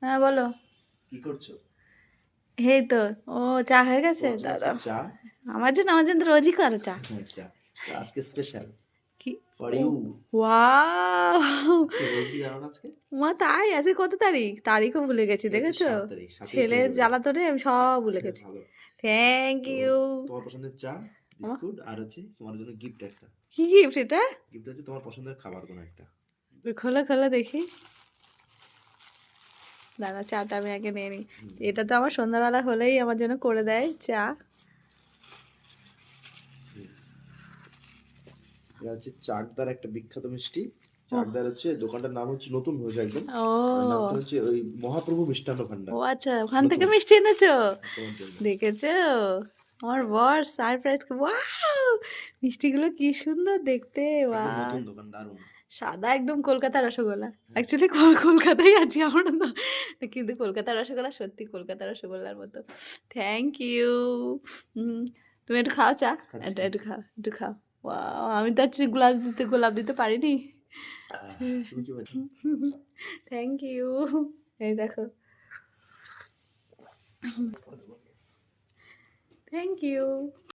হ্যাঁ বলো। কি করছো? এই তো। ও চা হয়ে গেছে তোমার জন্য দাদা। আজকে চা। আমার জন্য তো রোজই করো চা। চা আজকে স্পেশাল কি? ফর ও ইউ। ওয়াও। আজকে রোজ কি জানো না আজকে? মা তাই আজকে কত তারিখ? তারিখও ভুলে গেছি, আজকে হচ্ছে দেখেছো? 7 তারিখ, 7ই ছেলের ফেব্রুয়ারি। জ্বালাতনে আমি সব ভুলে গেছি। ভালো। থ্যাংক তো ইউ। তোমার পছন্দের চা, বিস্কুট, আর হচ্ছে তোমার জন্য গিফট একটা। কি গিফট এটা? গিফট হচ্ছে তোমার পছন্দের খাবার কোনো একটা। খোলো খোলো দেখি। দাঁড়া, চাটা আমি আগে নিয়ে নিই। এটা তো আমার সন্ধ্যাবেলা হলেই আমার জন্য করে দেয় চা। এটা হচ্ছে চাকদার একটা বিখ্যাত মিষ্টি। চাকদার হচ্ছে দোকানটার নাম হচ্ছে, নতুন হয়েছে একদম। আর ও নামটা হচ্ছে ওই মহাপ্রভু মিষ্টান্ন ভান্ডার। ও আচ্ছা, ওখান থেকে নতুন। মিষ্টি এনেছো? তোমার জন্য। দেখেছো? আমার বর সারপ্রাইজ। ওয়াও, মিষ্টিগুলো কি সুন্দর দেখতে! একদম ওয়াও, নতুন দোকান, দারুণ। সাদা একদম কলকাতা রসগোল্লা। হ্যাঁ। অ্যাকচুয়ালি কলকাতায় আছি আমরা না, কিন্তু কলকাতা রসগোল্লা সত্যি কলকাতা রসগোল্লার মতো। Thank you. তুমি একটু খাও চা। খাচ্ছি একটু একটু খাচ্ছি। খাও, একটু খাও। ওয়াও, আমি তো আজকে গোলাপ দিতে পারিনি। তুমি কি বলছো? Thank you. এই দেখো। Thank you.